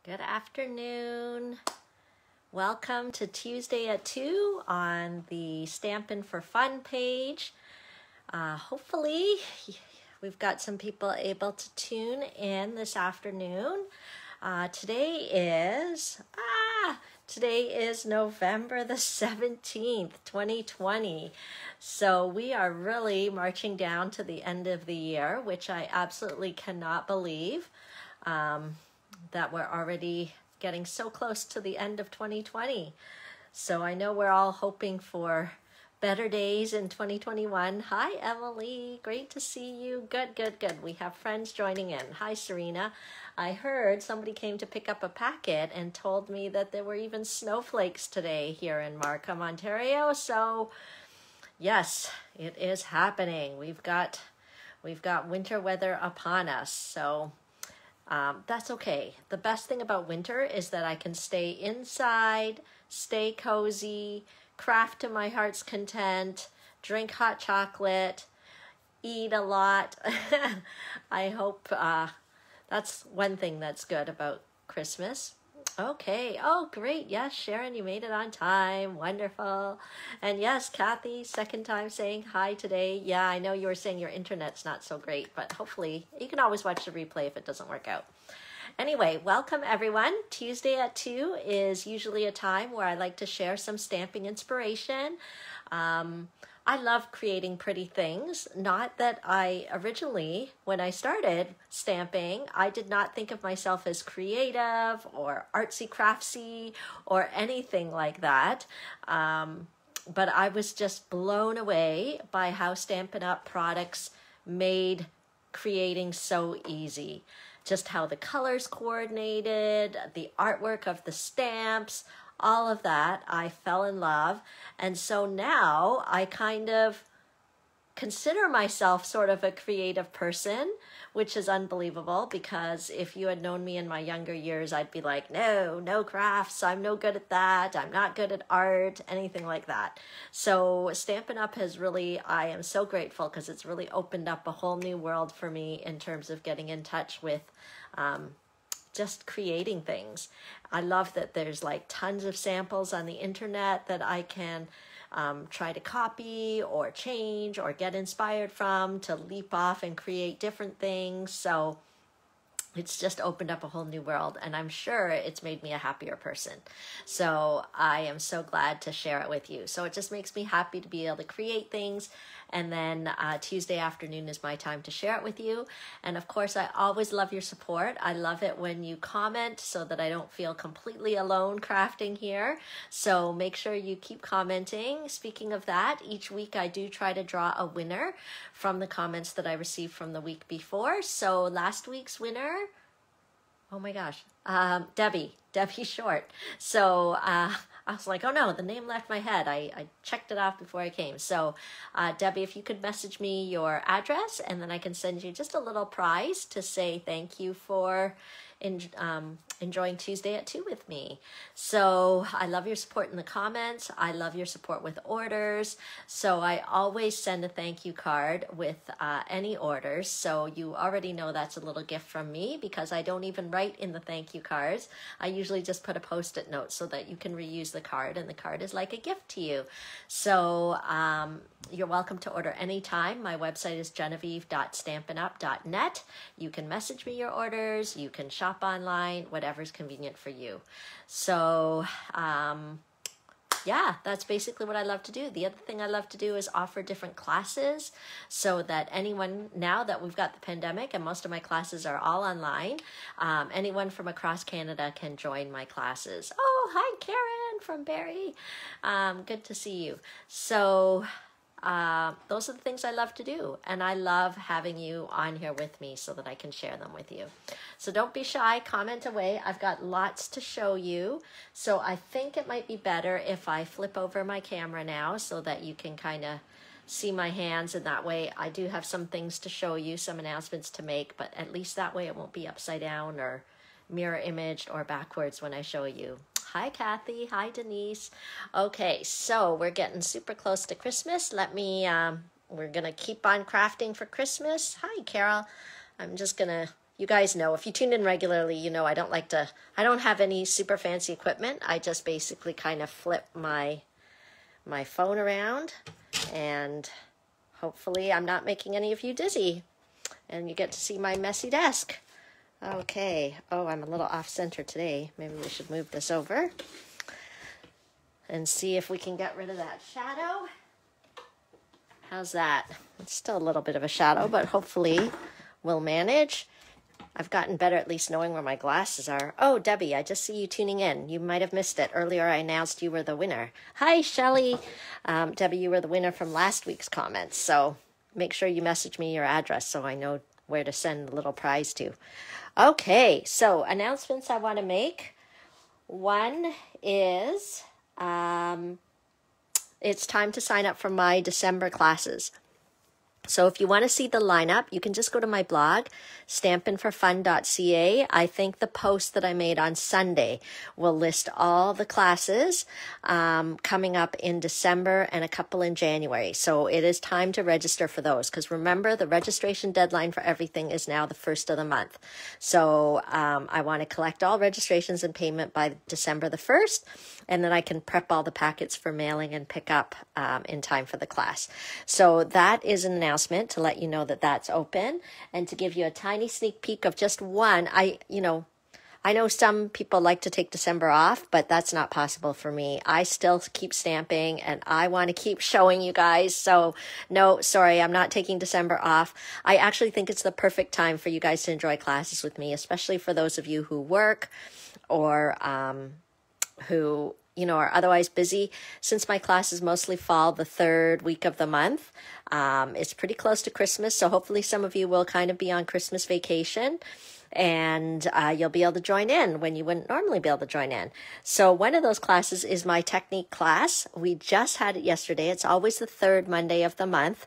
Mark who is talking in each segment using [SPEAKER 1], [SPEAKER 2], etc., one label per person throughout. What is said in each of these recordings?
[SPEAKER 1] Good afternoon. Welcome to Tuesday at 2 on the Stampin' for Fun page. Hopefully we've got some people able to tune in this afternoon. Today is November the 17th, 2020. So we are really marching down to the end of the year, which I absolutely cannot believe. That we're already getting so close to the end of 2020. So I know we're all hoping for better days in 2021. Hi, Emily. Great to see you. Good. We have friends joining in. Hi, Serena. I heard somebody came to pick up a packet and told me that there were even snowflakes today here in Markham, Ontario. So yes, it is happening. We've got winter weather upon us. So that's okay. The best thing about winter is that I can stay inside, stay cozy, craft to my heart's content, drink hot chocolate, eat a lot. I hope that's one thing that's good about Christmas. Okay. Oh, great. Yes, Sharon, you made it on time. Wonderful. And yes, Kathy, second time saying hi today. Yeah, I know you were saying your internet's not so great, but hopefully you can always watch the replay if it doesn't work out. Anyway, welcome everyone. Tuesday at 2 is usually a time where I like to share some stamping inspiration. I love creating pretty things. Not that I originally, when I started stamping, I did not think of myself as creative or artsy craftsy or anything like that. But I was just blown away by how Stampin' Up! Products made creating so easy. Just how the colors coordinated, the artwork of the stamps, all of that, I fell in love. And so now I kind of consider myself sort of a creative person, which is unbelievable because if you had known me in my younger years, I'd be like, no crafts, I'm no good at that, I'm not good at art, anything like that. So Stampin' Up! Has really, I am so grateful because it's really opened up a whole new world for me in terms of getting in touch with just creating things. I love that there's like tons of samples on the internet that I can try to copy or change or get inspired from to leap off and create different things. So it's just opened up a whole new world, and I'm sure it's made me a happier person. So I am so glad to share it with you. So it just makes me happy to be able to create things, and then Tuesday afternoon is my time to share it with you. And of course, I always love your support. I love it when you comment so that I don't feel completely alone crafting here. So make sure you keep commenting. Speaking of that, each week I do try to draw a winner from the comments that I received from the week before. So last week's winner, oh my gosh, Debbie Short. So I was like, oh no, the name left my head. I checked it off before I came. So Debbie, if you could message me your address, and then I can send you just a little prize to say thank you for enjoying Tuesday at 2 with me. So I love your support in the comments. I love your support with orders. So I always send a thank you card with any orders. So you already know that's a little gift from me because I don't even write in the thank you cards. I usually just put a post-it note so that you can reuse the card, and the card is like a gift to you. So you're welcome to order anytime. My website is genevieve.stampinup.net. You can message me your orders. You can shop online, whatever's convenient for you. So yeah, that's basically what I love to do. The other thing I love to do is offer different classes so that anyone, now that we've got the pandemic and most of my classes are all online, anyone from across Canada can join my classes. Oh, hi, Karen from Barrie. Good to see you. So those are the things I love to do, and I love having you on here with me so that I can share them with you. So don't be shy, comment away. I've got lots to show you, so I think it might be better if I flip over my camera now so that you can kind of see my hands, and that way I do have some things to show you, some announcements to make, but at least that way it won't be upside down or mirror imaged or backwards when I show you. Hi, Kathy. Hi, Denise. Okay, so we're getting super close to Christmas. We're going to keep on crafting for Christmas. Hi, Carol. I'm just going to you guys know, if you tune in regularly, you know I don't have any super fancy equipment. I just basically kind of flip my phone around, and hopefully I'm not making any of you dizzy and you get to see my messy desk. Okay. Oh, I'm a little off center today. Maybe we should move this over and see if we can get rid of that shadow. How's that? It's still a little bit of a shadow, but hopefully we'll manage. I've gotten better at least knowing where my glasses are. Oh, Debbie, I just see you tuning in. You might have missed it. Earlier I announced you were the winner. Hi, Shelly. Debbie, you were the winner from last week's comments, so make sure you message me your address so I know where to send the little prize to. Okay, so announcements I want to make. One is it's time to sign up for my December classes. So if you want to see the lineup, you can just go to my blog, stampinforfun.ca. I think the post that I made on Sunday will list all the classes coming up in December and a couple in January. So it is time to register for those, because remember, the registration deadline for everything is now the 1st of the month. So I want to collect all registrations and payment by December the 1st, and then I can prep all the packets for mailing and pick up in time for the class. So that is an announcement to let you know that that's open, and to give you a tiny sneak peek of just one. I know some people like to take December off, but that's not possible for me. I still keep stamping and I want to keep showing you guys. So no, sorry, I'm not taking December off. I actually think it's the perfect time for you guys to enjoy classes with me, especially for those of you who work or who are otherwise busy. Since my classes mostly fall the 3rd week of the month, it's pretty close to Christmas, so hopefully some of you will kind of be on Christmas vacation, and you'll be able to join in when you wouldn't normally be able to join in. So one of those classes is my technique class. We just had it yesterday. It's always the 3rd Monday of the month.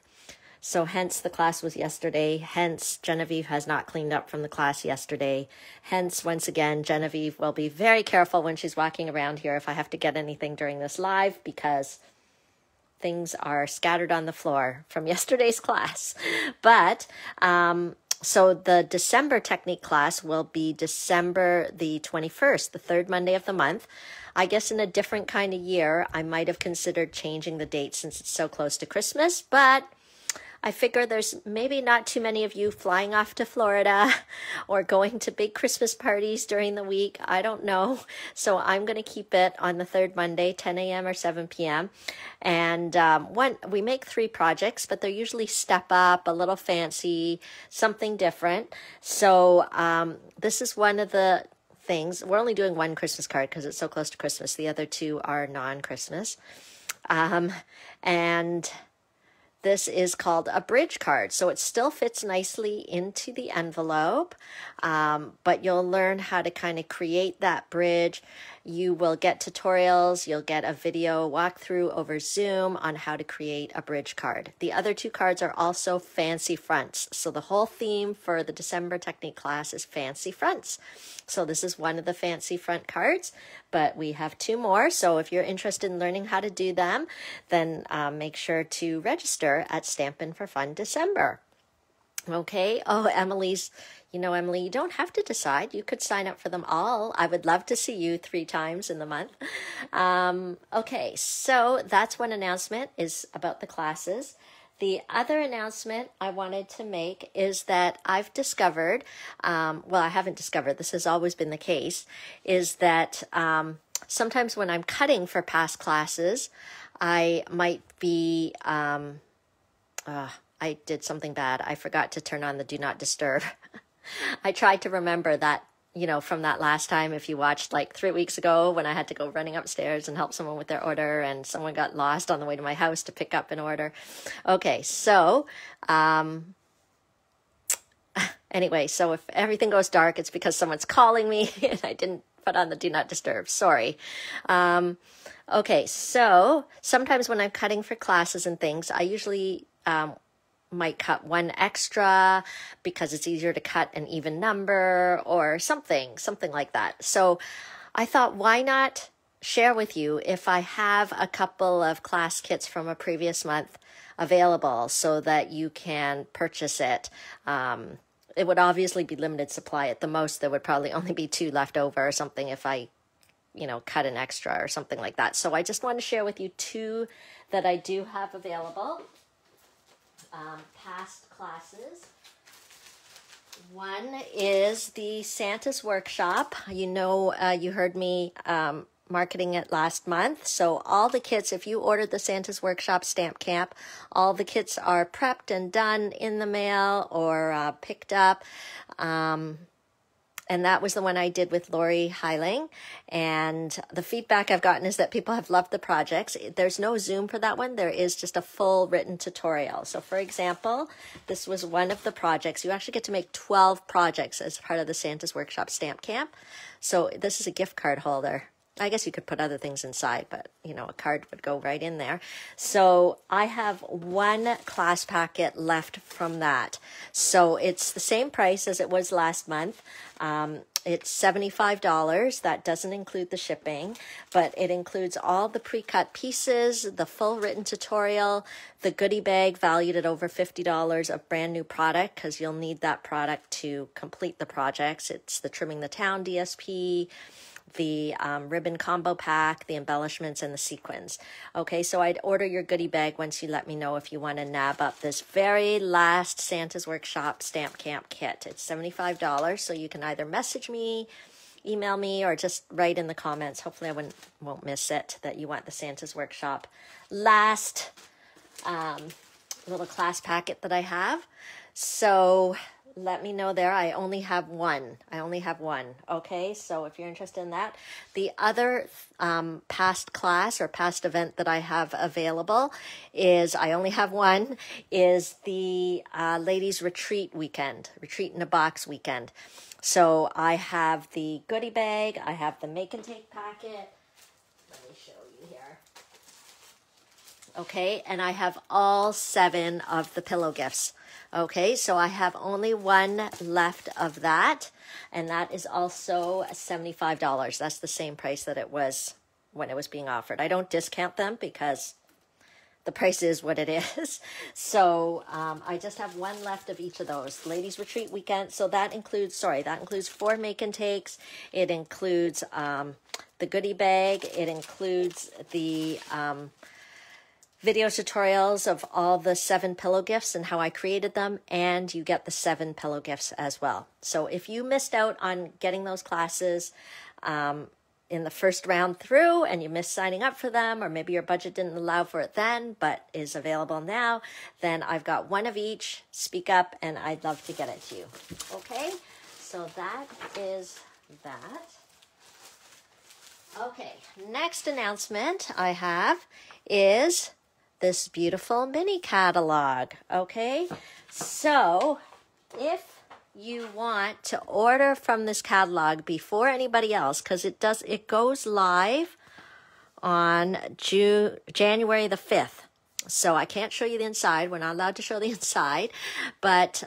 [SPEAKER 1] So hence the class was yesterday. Hence Genevieve has not cleaned up from the class yesterday. Hence, once again, Genevieve will be very careful when she's walking around here if I have to get anything during this live, because things are scattered on the floor from yesterday's class. But so the December technique class will be December the 21st, the 3rd Monday of the month. I guess in a different kind of year, I might have considered changing the date since it's so close to Christmas, but I figure there's maybe not too many of you flying off to Florida or going to big Christmas parties during the week. I don't know. So I'm going to keep it on the 3rd Monday, 10 a.m. or 7 p.m. And we make 3 projects, but they're usually step up, a little fancy, something different. So this is one of the things. We're only doing 1 Christmas card because it's so close to Christmas. The other 2 are non-Christmas. And this is called a bridge card. So it still fits nicely into the envelope, but you'll learn how to kind of create that bridge. You will get tutorials. You'll get a video walkthrough over Zoom on how to create a bridge card. The other 2 cards are also fancy fronts. So the whole theme for the December technique class is fancy fronts. So this is one of the fancy front cards, but we have 2 more. So if you're interested in learning how to do them, then make sure to register at Stampin' for Fun December. Okay. Oh, Emily's, Emily, you don't have to decide. You could sign up for them all. I would love to see you 3 times in the month. Okay. So that's one announcement is about the classes. The other announcement I wanted to make is that I've discovered, well, I haven't discovered, this has always been the case, is that sometimes when I'm cutting for past classes, I might be, I did something bad. I forgot to turn on the Do Not Disturb. I tried to remember that, from that last time, if you watched like 3 weeks ago when I had to go running upstairs and help someone with their order and someone got lost on the way to my house to pick up an order. Okay, so anyway, so if everything goes dark, it's because someone's calling me and I didn't put on the Do Not Disturb. Sorry. Okay, so sometimes when I'm cutting for classes and things, I usually might cut 1 extra because it's easier to cut an even number or something like that. So I thought, why not share with you if I have a couple of class kits from a previous month available so that you can purchase it it would obviously be limited supply. At the most, there would probably only be 2 left over or something if I, you know, cut an extra or something like that. So I just want to share with you 2 that I do have available. Past classes. One is the Santa's Workshop. You know, you heard me marketing it last month. So all the kits, if you ordered the Santa's Workshop Stamp Camp, all the kits are prepped and done in the mail or picked up. And that was the one I did with Lori Heiling. And the feedback I've gotten is that people have loved the projects. There's no Zoom for that one. There is just a full written tutorial. So for example, this was one of the projects. You actually get to make 12 projects as part of the Santa's Workshop Stamp Camp. So this is a gift card holder. I guess you could put other things inside, but you know, a card would go right in there. So I have 1 class packet left from that. So it's the same price as it was last month. It's $75. That doesn't include the shipping, but it includes all the pre-cut pieces, the full written tutorial, the goodie bag valued at over $50 of brand new product, because you'll need that product to complete the projects. It's the Trimming the Town DSP, the ribbon combo pack, the embellishments, and the sequins. Okay, so I'd order your goodie bag once you let me know if you want to nab up this very last Santa's Workshop Stamp Camp kit. It's $75, so you can either message me, email me, or just write in the comments. Hopefully I won't miss it, that you want the Santa's Workshop last little class packet that I have. So let me know there. I only have one. Okay, so if you're interested in that. The other past class or past event that I have available is, I only have one, is the ladies retreat weekend, retreat in a box weekend. So I have the goodie bag, I have the make and take packet. Let me show you here. Okay, and I have all 7 of the pillow gifts. Okay, so I have only 1 left of that, and that is also $75. That's the same price that it was when it was being offered. I don't discount them because the price is what it is. So I just have 1 left of each of those. Ladies Retreat Weekend, so that includes 4 make and takes. It includes the goodie bag. It includes the video tutorials of all the 7 pillow gifts and how I created them, and you get the 7 pillow gifts as well. So if you missed out on getting those classes in the first round through and you missed signing up for them, or maybe your budget didn't allow for it then but is available now, then I've got 1 of each. Speak up and I'd love to get it to you. Okay, so that is that. Okay, next announcement I have is this beautiful mini catalog. Okay, so if you want to order from this catalog before anybody else, because it goes live on January the 5th. So I can't show you the inside. We're not allowed to show the inside, but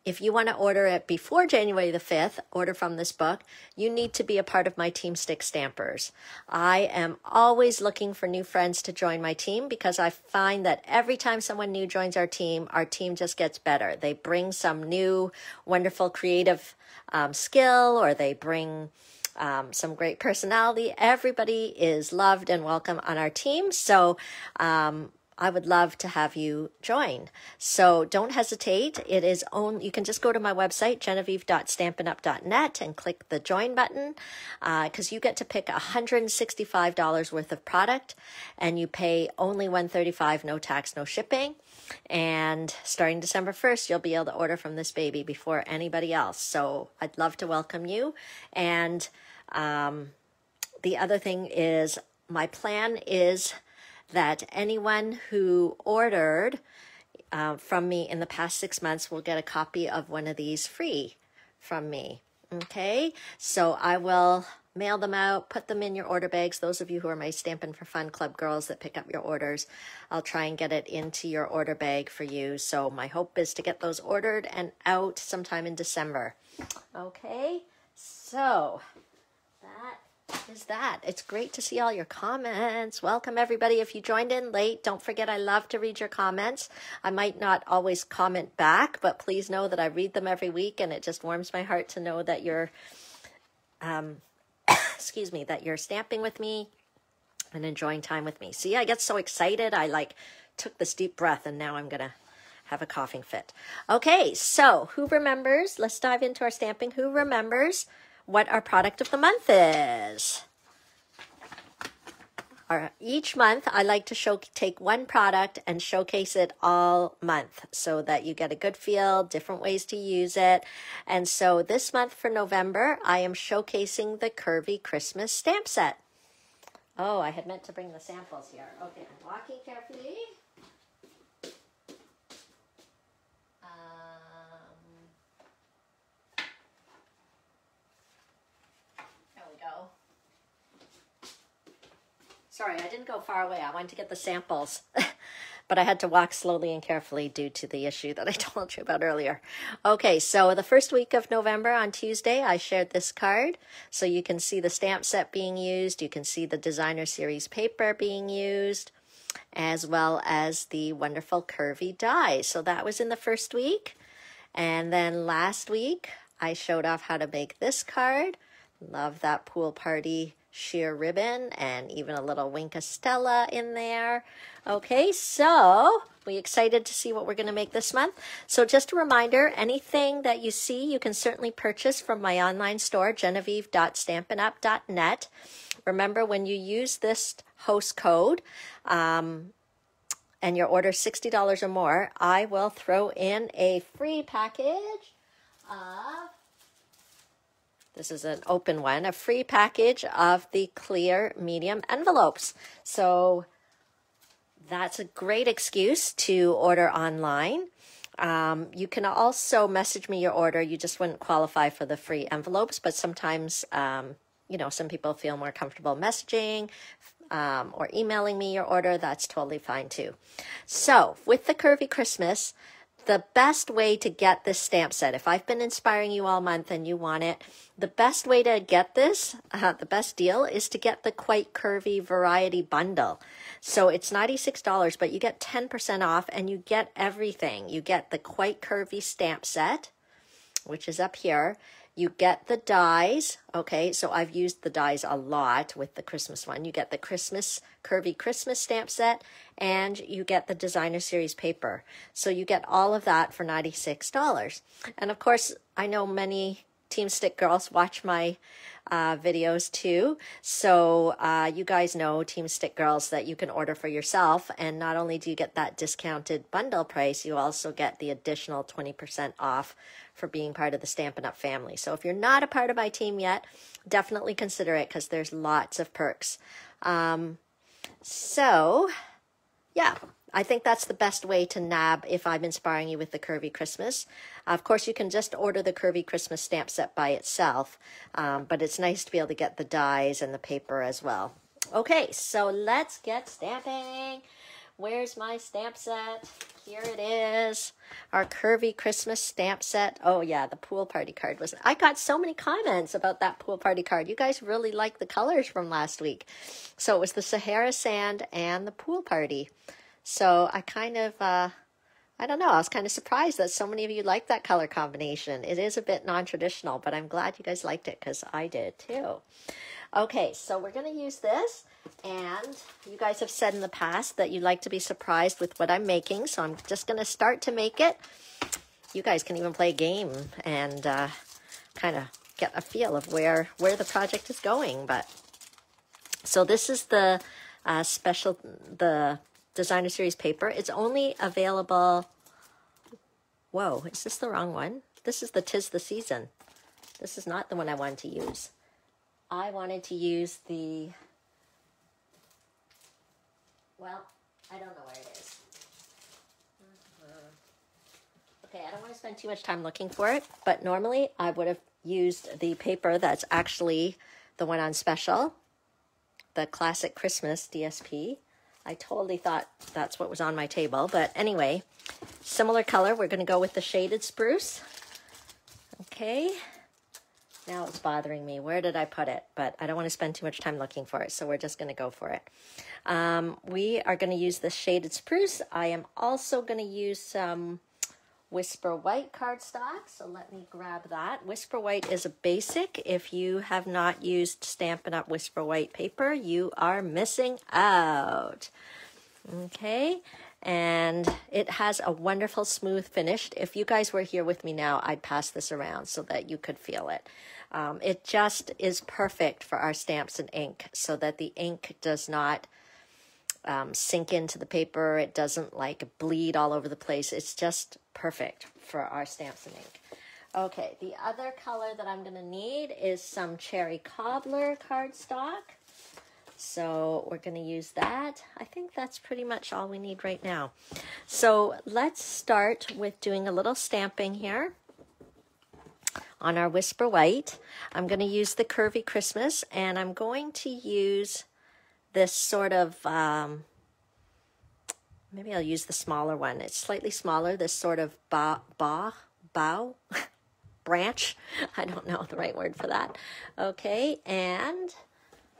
[SPEAKER 1] if you want to order it before January the 5th, order from this book, you need to be a part of my Team Stick Stampers. I am always looking for new friends to join my team, because I find that every time someone new joins our team just gets better. They bring some new, wonderful, creative skill, or they bring some great personality. Everybody is loved and welcome on our team. So I would love to have you join. So don't hesitate. It is you can just go to my website, genevieve.stampinup.net, and click the join button, because you get to pick $165 worth of product, and you pay only $135, no tax, no shipping. And starting December 1st, you'll be able to order from this baby before anybody else. So I'd love to welcome you. And the other thing is, my plan is that anyone who ordered from me in the past 6 months will get a copy of one of these free from me. Okay, so I will mail them out, put them in your order bags. Those of you who are my Stampin' for Fun Club girls that pick up your orders, I'll try and get it into your order bag for you. So my hope is to get those ordered and out sometime in December. Okay, so that is that. It's great to see all your comments. Welcome, everybody. If you joined in late, don't forget I love to read your comments. I might not always comment back, but please know that I read them every week, and it just warms my heart to know that you're, excuse me, that you're stamping with me and enjoying time with me. See, I get so excited. I like took this deep breath, and now I'm going to have a coughing fit. Okay, so who remembers? Let's dive into our stamping. Who remembers what our product of the month is? Each month, I like to take one product and showcase it all month so that you get a good feel, different ways to use it. And so this month for November, I am showcasing the Curvy Christmas stamp set. Oh, I had meant to bring the samples here. Okay, I'm walking carefully. There we go. Sorry, I didn't go far away. I wanted to get the samples, but I had to walk slowly and carefully due to the issue that I told you about earlier. Okay, so the first week of November on Tuesday, I shared this card. So you can see the stamp set being used. You can see the designer series paper being used, as well as the wonderful curvy dies. So that was in the first week. And then last week, I showed off how to make this card. Love that pool party sheer ribbon and even a little Wink of Stella in there. Okay, so we excited to see what we're going to make this month. So just a reminder, anything that you see, you can certainly purchase from my online store, genevieve.stampinup.net. Remember, when you use this host code, and your order $60 or more, I will throw in a free package of, this is an open one, a free package of the clear medium envelopes. So that's a great excuse to order online. You can also message me your order. You just wouldn't qualify for the free envelopes, but sometimes, you know, some people feel more comfortable messaging or emailing me your order. That's totally fine too. So with the Curvy Christmas, the best way to get this stamp set, if I've been inspiring you all month and you want it, the best way to get this, the best deal, is to get the Quite Curvy Variety Bundle. So it's $96, but you get 10% off and you get everything. You get the Quite Curvy stamp set, which is up here. You get the dies, okay, so I've used the dies a lot with the Christmas one. You get the Curvy Christmas stamp set, and you get the designer series paper. So you get all of that for $96. And of course, I know many Team Stick girls watch my videos too. So you guys know, Team Stick girls, that you can order for yourself. And not only do you get that discounted bundle price, you also get the additional 20% off for being part of the Stampin' Up family. So if you're not a part of my team yet, definitely consider it, because there's lots of perks. So yeah, I think that's the best way to nab if I'm inspiring you with the Curvy Christmas. Of course, you can just order the Curvy Christmas stamp set by itself, but it's nice to be able to get the dies and the paper as well. Okay, so let's get stamping. Where's my stamp set? Here it is, our Curvy Christmas stamp set. Oh yeah, the pool party card was, I got so many comments about that pool party card. You guys really liked the colors from last week. So it was the Sahara Sand and the pool party. So I kind of, I don't know, I was kind of surprised that so many of you liked that color combination. It is a bit non-traditional, but I'm glad you guys liked it, because I did too. Okay, so we're going to use this, and you guys have said in the past that you like to be surprised with what I'm making, so I'm just going to start to make it. You guys can even play a game and kind of get a feel of where the project is going. But so this is the the designer series paper. It's only available, whoa, is this the wrong one? This is the 'Tis the Season. This is not the one I wanted to use. I wanted to use the, well, I don't know where it is. Okay, I don't want to spend too much time looking for it, but normally I would have used the paper that's actually the one on special, the Classic Christmas DSP. I totally thought that's what was on my table, but anyway, similar color. We're going to go with the Shaded Spruce. Okay. Now it's bothering me. Where did I put it? But I don't want to spend too much time looking for it, so we're just going to go for it. We are going to use the shaded spruce. I am also going to use some Whisper White cardstock, so let me grab that. Whisper White is a basic. If you have not used Stampin' Up! Whisper White paper, you are missing out. Okay, and it has a wonderful smooth finish. If you guys were here with me now, I'd pass this around so that you could feel it. It just is perfect for our stamps and ink so that the ink does not sink into the paper. It doesn't like bleed all over the place. It's just perfect for our stamps and ink. Okay, the other color that I'm going to need is some Cherry Cobbler cardstock. So we're going to use that. I think that's pretty much all we need right now. So let's start with doing a little stamping here on our Whisper White. I'm going to use the Curvy Christmas, and I'm going to use this sort of, maybe I'll use the smaller one. It's slightly smaller, this sort of bow, branch. I don't know the right word for that. Okay, and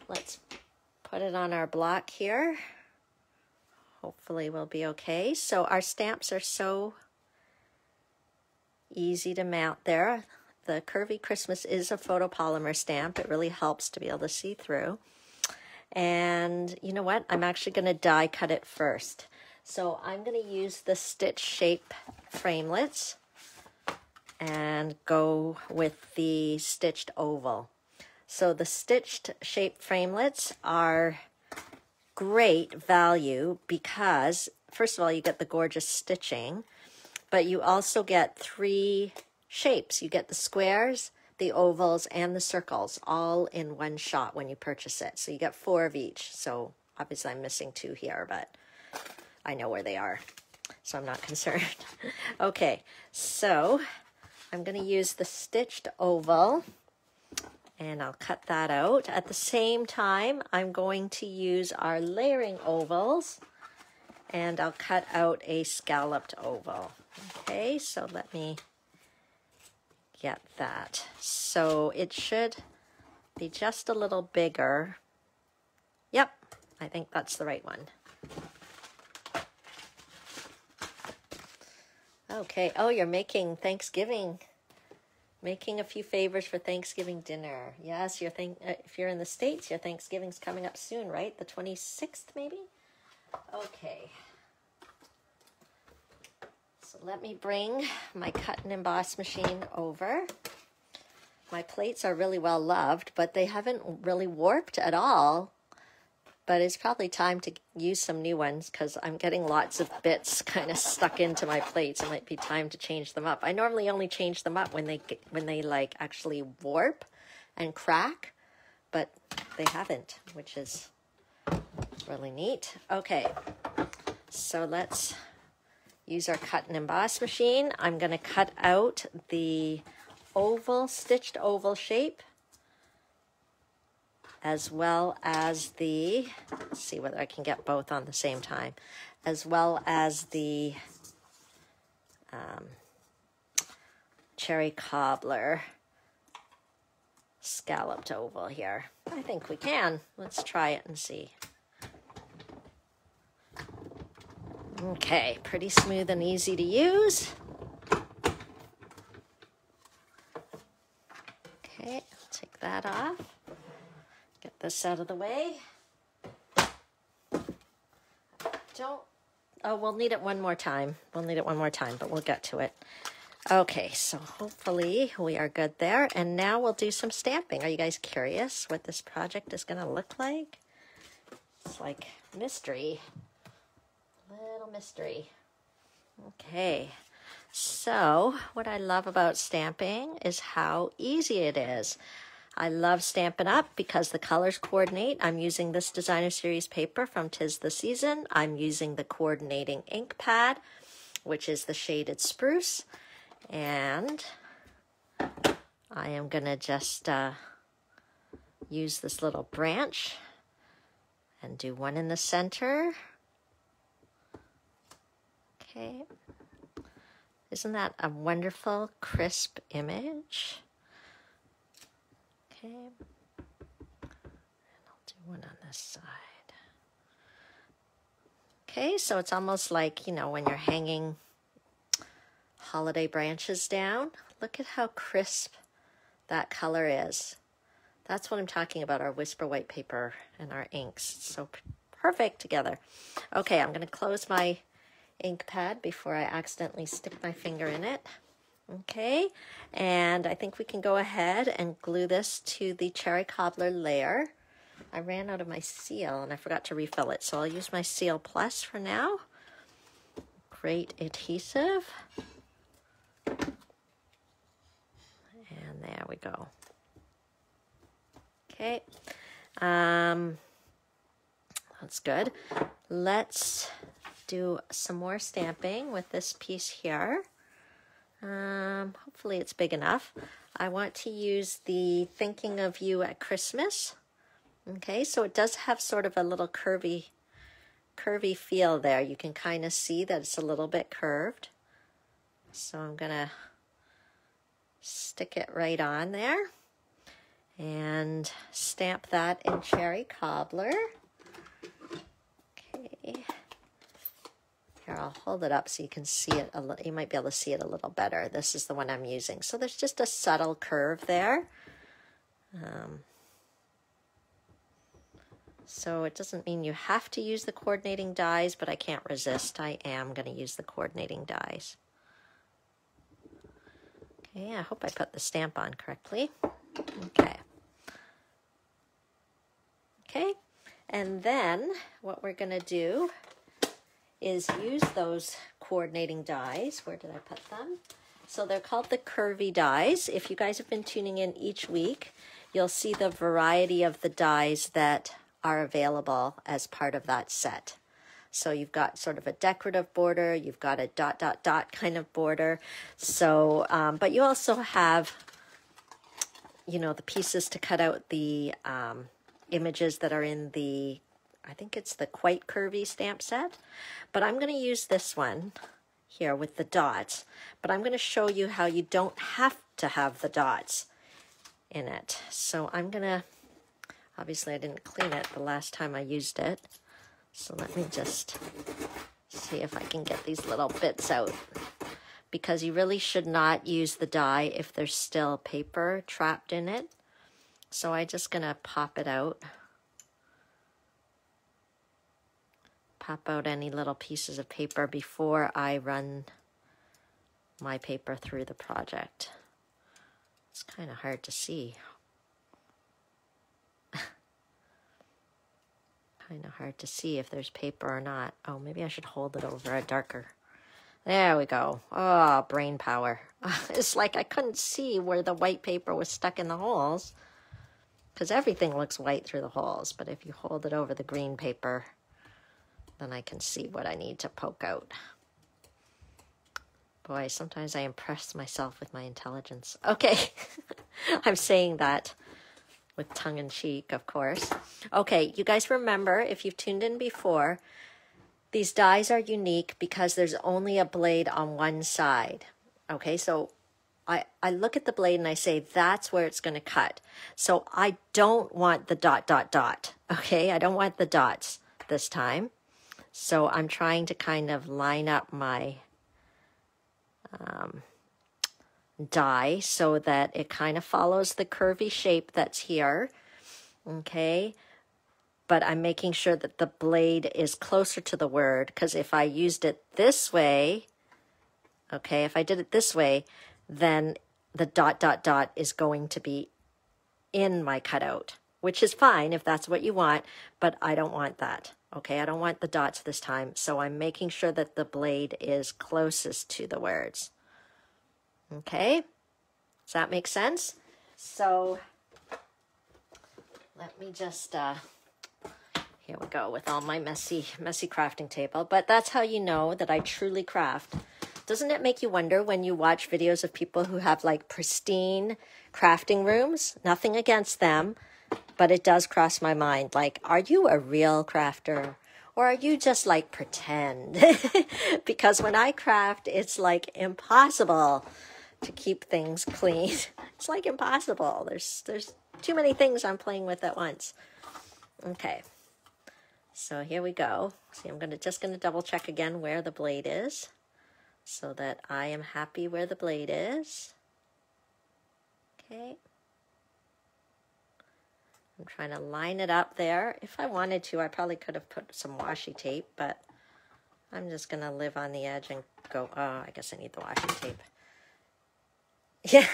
[SPEAKER 1] let's put it on our block here. Hopefully we'll be okay. So our stamps are so easy to mount there. The Curvy Christmas is a photopolymer stamp. It really helps to be able to see through. And you know what? I'm actually going to die cut it first. So I'm going to use the stitch shape framelits and go with the stitched oval. So the stitched shape framelits are great value because, first of all, you get the gorgeous stitching, but you also get 3 shapes. You get the squares, the ovals, and the circles all in one shot when you purchase it. So you get 4 of each. So obviously I'm missing 2 here, but I know where they are, so I'm not concerned. Okay, so I'm going to use the stitched oval, and I'll cut that out. At the same time, I'm going to use our layering ovals, and I'll cut out a scalloped oval. Okay, so let me get that. So it should be just a little bigger. Yep, I think that's the right one. Okay, oh, you're making Thanksgiving, making a few favors for Thanksgiving dinner. Yes, if you're in the States, your Thanksgiving's coming up soon, right? The 26th, maybe? Okay. So let me bring my cut and emboss machine over. My plates are really well loved, but they haven't really warped at all. But it's probably time to use some new ones because I'm getting lots of bits kind of stuck into my plates. It might be time to change them up. I normally only change them up when they like actually warp and crack, but they haven't, which is really neat. Okay, so let's use our cut and emboss machine. I'm going to cut out the oval, stitched oval shape, as well as the, let's see whether I can get both on the same time, as well as the Cherry Cobbler scalloped oval here. I think we can. Let's try it and see. Okay, pretty smooth and easy to use. Okay, take that off. Get this out of the way. We'll need it one more time. We'll need it one more time, but we'll get to it. Okay, so hopefully we are good there. And now we'll do some stamping. Are you guys curious what this project is going to look like? It's like mystery. Little mystery. Okay, so what I love about stamping is how easy it is. I love Stampin' Up! Because the colors coordinate. I'm using this Designer Series paper from 'Tis the Season. I'm using the coordinating ink pad, which is the shaded spruce. And I am going to just use this little branch and do one in the center. Okay. Isn't that a wonderful, crisp image? Okay. And I'll do one on this side. Okay, so it's almost like, you know, when you're hanging holiday branches down. Look at how crisp that color is. That's what I'm talking about, our Whisper white paper and our inks. It's so perfect together. Okay, I'm going to close my ink pad before I accidentally stick my finger in it. Okay, and I think we can go ahead and glue this to the cherry cobbler layer. I ran out of my seal and I forgot to refill it, so I'll use my Seal Plus for now. Great adhesive. And there we go. Okay, that's good. Let's do some more stamping with this piece here. Hopefully it's big enough. I want to use the Thinking of You at Christmas. Okay, so it does have sort of a little curvy feel there. You can kind of see that it's a little bit curved. So I'm gonna stick it right on there and stamp that in cherry cobbler. Okay. Here, I'll hold it up so you can see it a little. You might be able to see it a little better. This is the one I'm using. So there's just a subtle curve there. So it doesn't mean you have to use the coordinating dies, but I can't resist. I am going to use the coordinating dies. Okay, I hope I put the stamp on correctly. Okay. Okay, and then what we're going to do is use those coordinating dies. Where did I put them? So they're called the curvy dies. If you guys have been tuning in each week, you'll see the variety of the dies that are available as part of that set. So you've got sort of a decorative border, you've got a dot, dot, dot kind of border. So, but you also have, you know, the pieces to cut out the images that are in the, I think it's the Quite Curvy stamp set. But I'm going to use this one here with the dots. But I'm going to show you how you don't have to have the dots in it. So I'm going to, obviously I didn't clean it the last time I used it. So let me just see if I can get these little bits out. Because you really should not use the die if there's still paper trapped in it. So I'm just going to pop it out. Pop out any little pieces of paper before I run my paper through the project. It's kind of hard to see. Kind of hard to see if there's paper or not. Oh, maybe I should hold it over a darker. There we go. Oh, brain power. It's like I couldn't see where the white paper was stuck in the holes because everything looks white through the holes. But if you hold it over the green paper, then I can see what I need to poke out. Boy, sometimes I impress myself with my intelligence. Okay, I'm saying that with tongue-in-cheek, of course. Okay, you guys remember, if you've tuned in before, these dies are unique because there's only a blade on one side. Okay, so I look at the blade and I say, that's where it's going to cut. So I don't want the dot, dot, dot. Okay, I don't want the dots this time. So I'm trying to kind of line up my die so that it kind of follows the curvy shape that's here. Okay, but I'm making sure that the blade is closer to the word, because if I used it this way, okay, if I did it this way, then the dot, dot, dot is going to be in my cutout, which is fine if that's what you want, but I don't want that. Okay, I don't want the dots this time, so I'm making sure that the blade is closest to the words. Okay, does that make sense? So let me just, here we go with all my messy crafting table, but that's how you know that I truly craft. Doesn't it make you wonder when you watch videos of people who have like pristine crafting rooms? Nothing against them, but it does cross my mind. Like, are you a real crafter? Or are you just like pretend? Because when I craft, it's like impossible to keep things clean. It's like impossible. There's too many things I'm playing with at once. Okay, so here we go. See, I'm just gonna double check again where the blade is so that I am happy where the blade is. Okay. I'm trying to line it up there. If I wanted to, I probably could have put some washi tape, but I'm just gonna live on the edge and go, oh, I guess I need the washi tape. Yeah,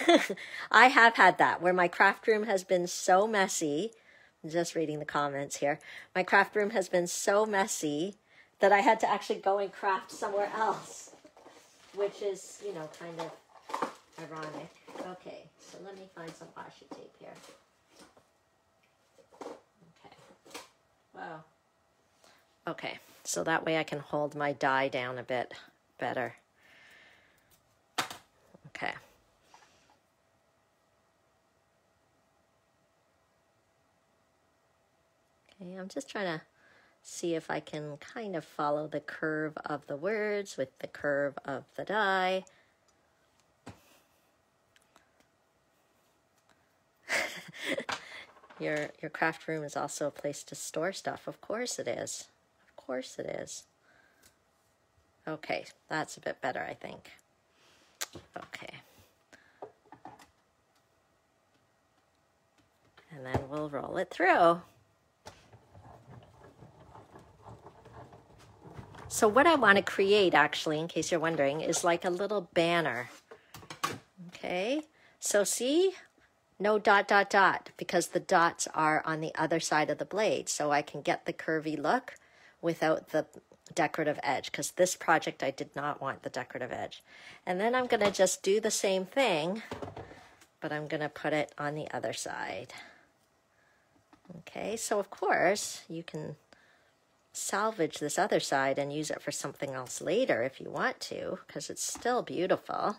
[SPEAKER 1] I have had that where my craft room has been so messy. I'm just reading the comments here. My craft room has been so messy that I had to actually go and craft somewhere else, which is, you know, kind of ironic. Okay, so let me find some washi tape here. Okay. Wow. Okay, so that way I can hold my die down a bit better. Okay. Okay, I'm just trying to see if I can kind of follow the curve of the words with the curve of the die. Your craft room is also a place to store stuff. Of course it is. Of course it is. Okay, that's a bit better, I think. Okay. And then we'll roll it through. So what I want to create, actually, in case you're wondering, is like a little banner. Okay, so see, no dot, dot, dot, because the dots are on the other side of the blade, so I can get the curvy look without the decorative edge, because this project I did not want the decorative edge. And then I'm going to just do the same thing, but I'm going to put it on the other side. Okay, so of course, you can salvage this other side and use it for something else later if you want to, because it's still beautiful.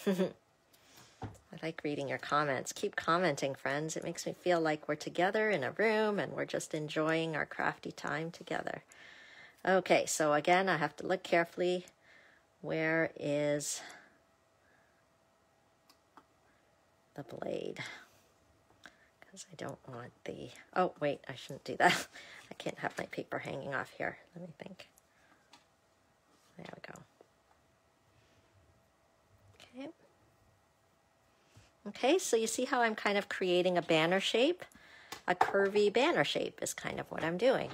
[SPEAKER 1] I like reading your comments. Keep commenting, friends. It makes me feel like we're together in a room and we're just enjoying our crafty time together. Okay, so again, I have to look carefully. Where is the blade? Because I don't want the... Oh, wait, I shouldn't do that. I can't have my paper hanging off here. Let me think. There we go. Okay. Okay, so you see how I'm kind of creating a banner shape? A curvy banner shape is kind of what I'm doing.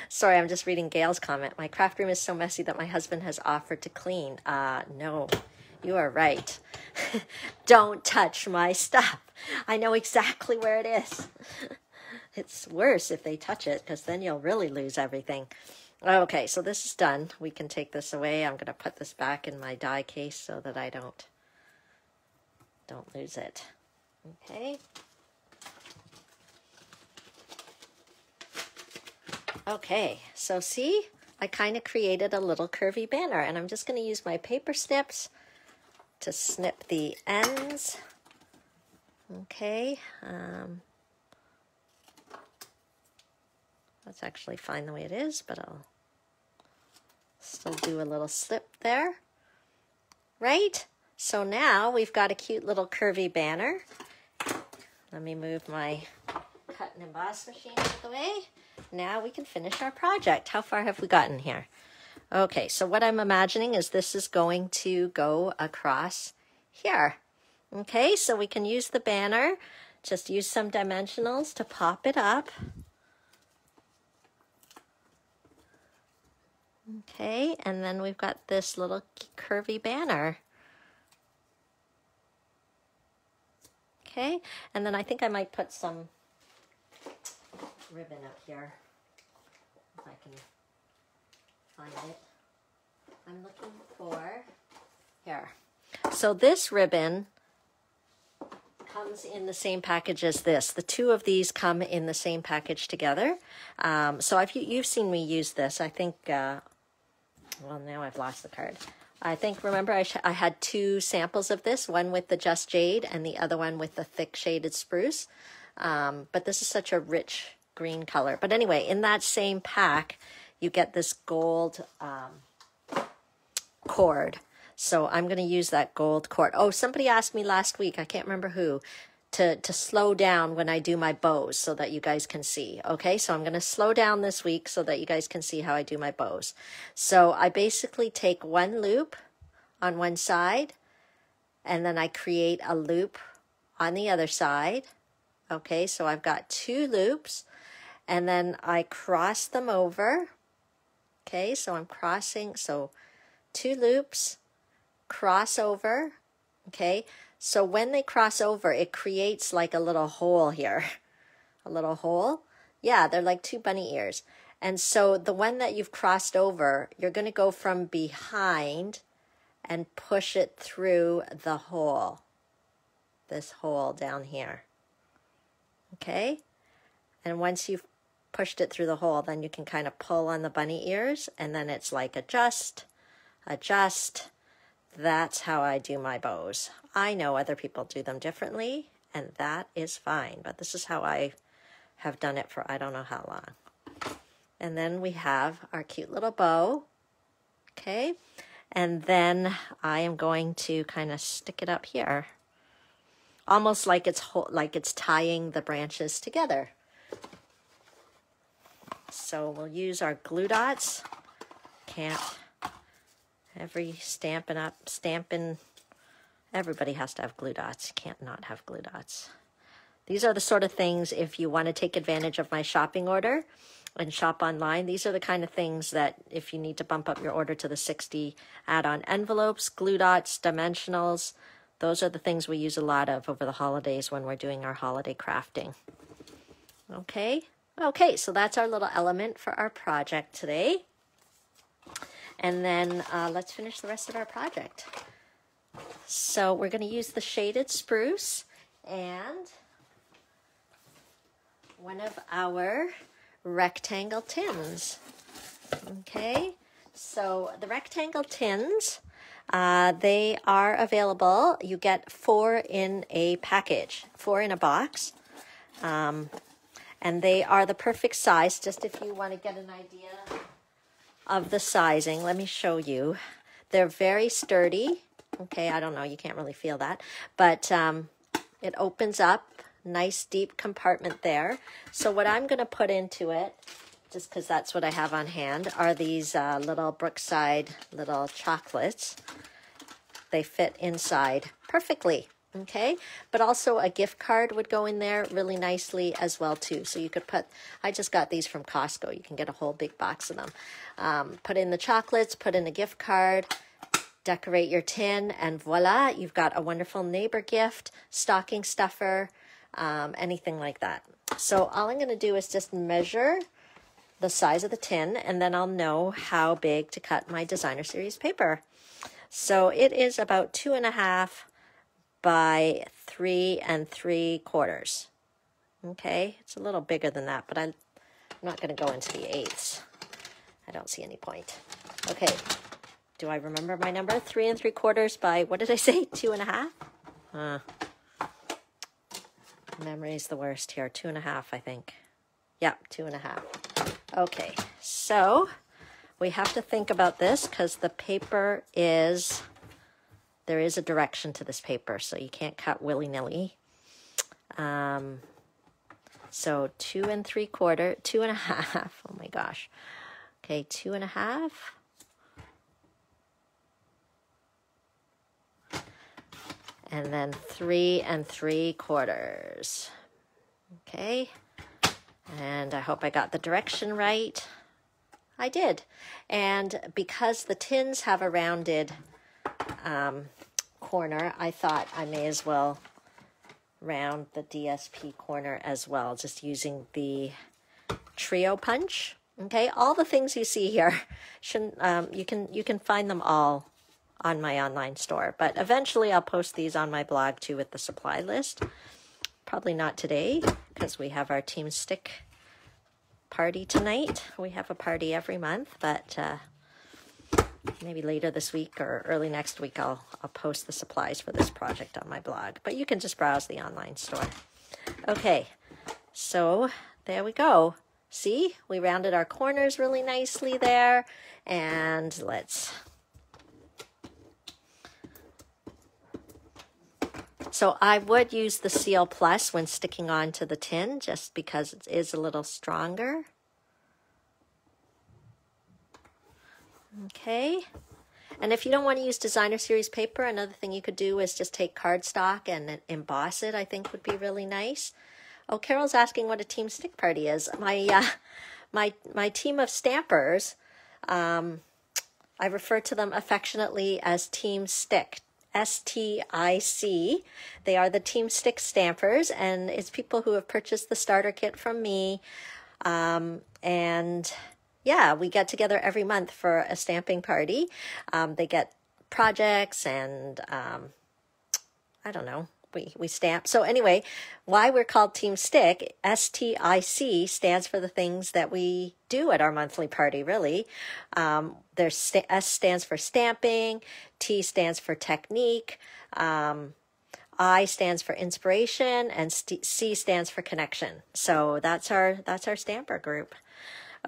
[SPEAKER 1] Sorry, I'm just reading Gail's comment. My craft room is so messy that my husband has offered to clean. No, you are right. Don't touch my stuff. I know exactly where it is. It's worse if they touch it, because then you'll really lose everything. Okay, so this is done. We can take this away. I'm going to put this back in my die case so that I don't lose it. Okay. Okay, so see, I kind of created a little curvy banner, and I'm just going to use my paper snips to snip the ends. Okay, that's actually fine the way it is, but I'll still do a little slip there, right? So now we've got a cute little curvy banner. Let me move my cut and emboss machine out of the way. Now we can finish our project. How far have we gotten here? Okay, so what I'm imagining is this is going to go across here. Okay, so we can use the banner, just use some dimensionals to pop it up. Okay, and then we've got this little curvy banner. Okay, and then I think I might put some ribbon up here, if I can find it. I'm looking for, here. So this ribbon comes in the same package as this. The two of these come in the same package together. So you've seen me use this. I think, well, now I've lost the card. I think, remember, I had two samples of this, one with the Just Jade and the other one with the thick shaded spruce. But this is such a rich green color. But anyway, in that same pack, you get this gold cord. So I'm going to use that gold cord. Oh, somebody asked me last week, I can't remember who, to slow down when I do my bows so that you guys can see. Okay, so I'm going to slow down this week so that you guys can see how I do my bows. So I basically take one loop on one side, and then I create a loop on the other side. Okay, so I've got two loops, and then I cross them over. Okay, so I'm crossing, so two loops, cross over. Okay, so when they cross over, it creates like a little hole here. A little hole. Yeah, they're like two bunny ears. And so the one that you've crossed over, you're going to go from behind and push it through the hole. This hole down here. Okay? And once you've pushed it through the hole, then you can kind of pull on the bunny ears, and then it's like adjust, adjust. That's how I do my bows. I know other people do them differently, and that is fine, but this is how I have done it for I don't know how long. And then we have our cute little bow. Okay? And then I am going to kind of stick it up here. Almost like it's tying the branches together. So we'll use our glue dots. Every Stampin' Up, everybody has to have glue dots. You can't not have glue dots. These are the sort of things, if you want to take advantage of my shopping order and shop online, these are the kind of things that if you need to bump up your order to the 60 add-on envelopes, glue dots, dimensionals, those are the things we use a lot of over the holidays when we're doing our holiday crafting. Okay, so that's our little element for our project today. And then let's finish the rest of our project. So we're going to use the shaded spruce and one of our rectangle tins. Okay, so the rectangle tins, they are available. You get 4 in a package, 4 in a box. And they are the perfect size, just if you want to get an idea of the sizing. Let me show you. They're very sturdy. Okay, I don't know, you can't really feel that, but it opens up, nice deep compartment there. So what I'm going to put into it, just because that's what I have on hand, are these little Brookside little chocolates. They fit inside perfectly. Okay, but also a gift card would go in there really nicely as well too. So you could put, I just got these from Costco. You can get a whole big box of them. Put in the chocolates, put in a gift card, decorate your tin, and voila, you've got a wonderful neighbor gift, stocking stuffer, anything like that. So all I'm going to do is just measure the size of the tin, and then I'll know how big to cut my designer series paper. So it is about 2.5 by 3 3/4. Okay, it's a little bigger than that, but I'm not going to go into the eighths. I don't see any point. Okay, do I remember my number? 3 3/4 by, what did I say, 2.5? Memory is the worst here. 2.5, I think. Yep, 2.5. Okay, so we have to think about this because the paper is, there is a direction to this paper, so you can't cut willy-nilly. So 2 3/4, 2.5. Oh my gosh. Okay, 2.5. And then 3 3/4. Okay. And I hope I got the direction right. I did. And because the tins have a rounded corner, I thought I may as well round the DSP corner as well, just using the trio punch. Okay, all the things you see here, you can find them all on my online store, but eventually I'll post these on my blog too with the supply list. Probably not today because we have our Team Stick party tonight. We have a party every month, but maybe later this week or early next week I'll post the supplies for this project on my blog, but you can just browse the online store. Okay, so there we go. See, we rounded our corners really nicely there, and let's So I would use the Seal Plus when sticking onto the tin just because it is a little stronger. Okay. And if you don't want to use designer series paper, another thing you could do is just take cardstock and emboss it. I think would be really nice. Oh, Carol's asking what a team stick party is. My team of stampers, I refer to them affectionately as Team Stick, STIC. They are the Team Stick stampers, and it's people who have purchased the starter kit from me. And yeah, we get together every month for a stamping party. They get projects and I don't know. We stamp. So anyway, why we're called Team Stick, STIC, stands for the things that we do at our monthly party, really. There's S stands for stamping, T stands for technique, I stands for inspiration, and C stands for connection. So that's our stamper group.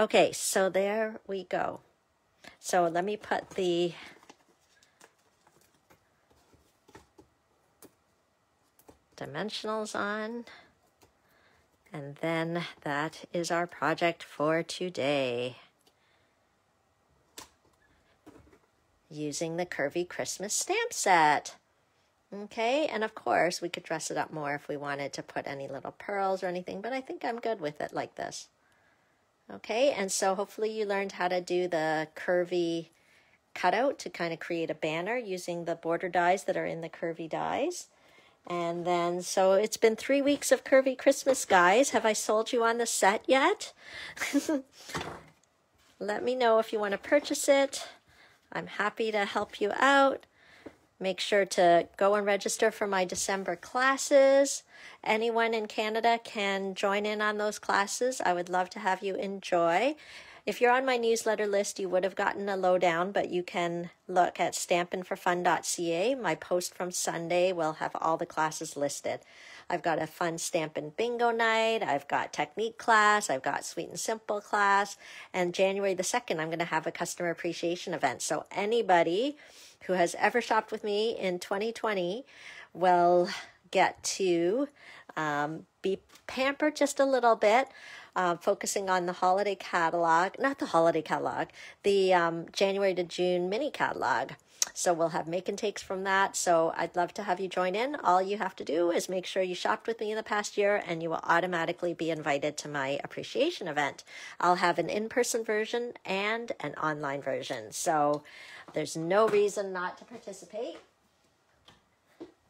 [SPEAKER 1] Okay, so there we go. So let me put the dimensionals on, and then that is our project for today, using the Curvy Christmas stamp set. Okay, and of course we could dress it up more if we wanted to put any little pearls or anything, but I think I'm good with it like this. Okay, and so hopefully you learned how to do the curvy cutout to kind of create a banner using the border dies that are in the curvy dies. And then, so it's been 3 weeks of Curvy Christmas, guys. Have I sold you on the set yet? Let me know if you want to purchase it. I'm happy to help you out. Make sure to go and register for my December classes. Anyone in Canada can join in on those classes. I would love to have you enjoy. If you're on my newsletter list, you would have gotten a lowdown, but you can look at stampinforfun.ca. My post from Sunday will have all the classes listed. I've got a fun Stampin' Bingo night. I've got technique class. I've got sweet and simple class. And January the 2nd, I'm going to have a customer appreciation event. So anybody who has ever shopped with me in 2020 will get to be pampered just a little bit. Focusing on the holiday catalog, not the holiday catalog, the January to June mini catalog. So we'll have make and takes from that. So I'd love to have you join in. All you have to do is make sure you shopped with me in the past year, and you will automatically be invited to my appreciation event. I'll have an in-person version and an online version. So there's no reason not to participate.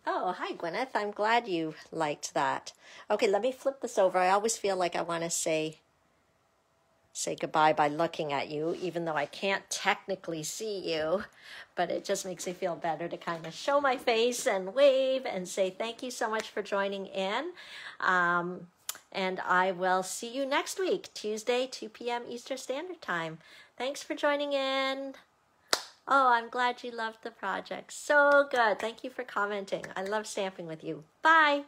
[SPEAKER 1] Oh, hi, Gwyneth. I'm glad you liked that. Okay, let me flip this over. I always feel like I want to say goodbye by looking at you, even though I can't technically see you. But it just makes me feel better to kind of show my face and wave and say thank you so much for joining in. And I will see you next week, Tuesday, 2 p.m. Eastern Standard Time. Thanks for joining in. Oh, I'm glad you loved the project. So good. Thank you for commenting. I love stamping with you. Bye.